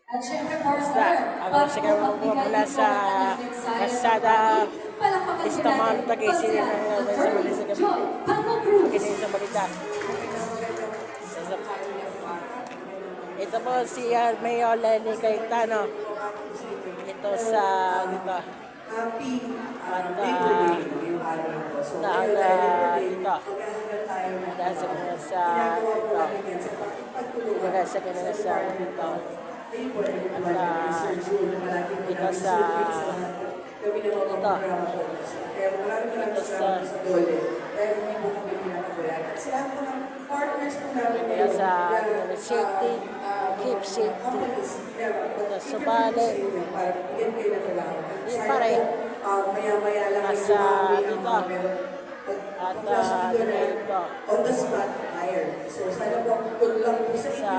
At syempre for Basta, her, ako sigaw mo mula sa Kasada Istamang Tagisili ng sa Malisa Gabi. Pakinig sa balita. Ito po si Mayor Lenny Cayetano. Ito sa, diba? At ito. Dahil sa kanila sa ito. Dahil sa kanila sa ito. At ito sa ito. Ito sa kaya sa safety, keep safety. Ito sa bale. Hindi pa rin. Nasa ito. At ito. On the spot hire. So sana po good luck po sa inyo.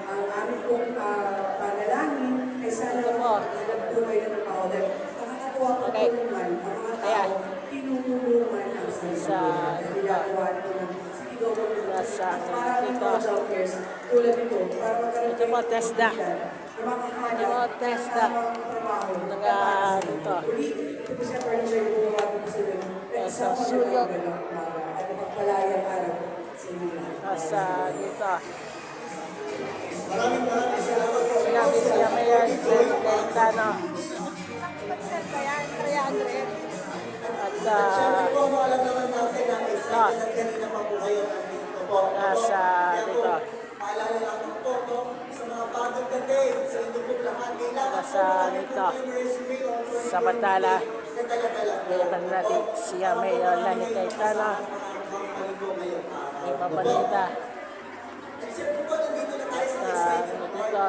Ang aming pong panalangin ay sana po po kayo ng power. Nakakatuwa po po naman ang mga tao tinutulungan ang sa ginagawa po ng city government nasa at maraming ito. mga job fairs tulad nito para magkaroon Ito mo, TESDA. Ito mo, TESDA. Ito. Ito po siya furniture po mga po sa inyo. Sa sulok. At magpalayang araw sa inyo. Nasa dito. Sinabi siya Mayor Lenny Cayetano. At ito. Nasa dito. Nasa dito. Samantala, nilipan natin siya Mayor Lenny Cayetano. Ipabalita. Dito.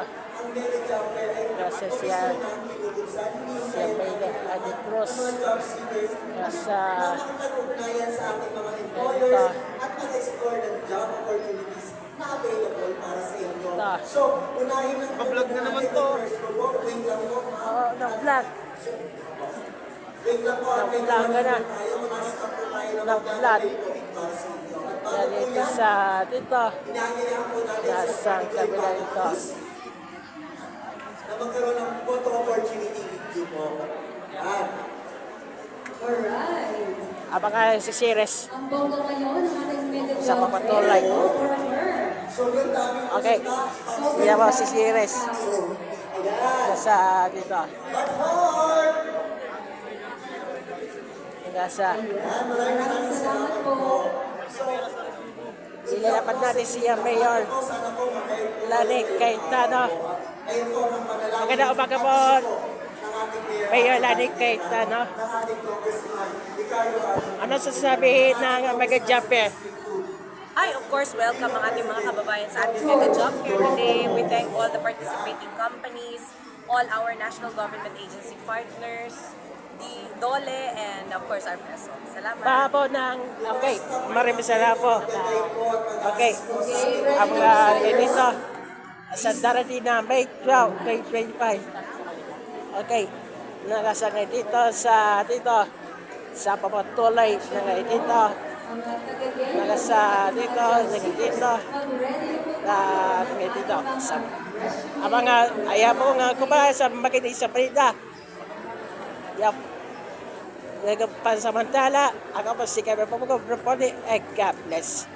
Kasi siya Mayor Adi Cruz. Nasa dito. So, unahin ng pa-vlog na naman to. Oo, nag-vlog. Nag-vlog ka na. Nag-vlog. Yan ito sa dito. Nasa kabila ito. Na magkaroon ng photo opportunity with you po. Yan. Alright. Abangan si Sires Ang bongga ngayon ng ating medical sa papatuloy. for her. Sobrang dami po Okay. Yan mo si Sires. Nasa dito. Nasa Maraming salamat po. ilalapan natin siya Mayor Lenny Cayetano. Magandang umaga po, Mayor Lenny Cayetano. Ano sasabihin ng Mega Jumper? Hi, of course, welcome ang ating mga kababayan sa ating Mega Job Fair today. We thank all the participating companies, all our national government agency partners, the DOLE, and of course our PESO. Salamat. Pahapo ng, okay, maraming salamat po. Okay, ang dito, sa darating na May 12, 2025. Okay, nakasangay dito, sa papatuloy na ngayon dito. Nagasa dito, dito, na ngayon dito. Ang mga, ayaw mo nga kumain sa makinig sa Prida. Yup. Pansamantala, ako po si Kevin Pamugo, God bless.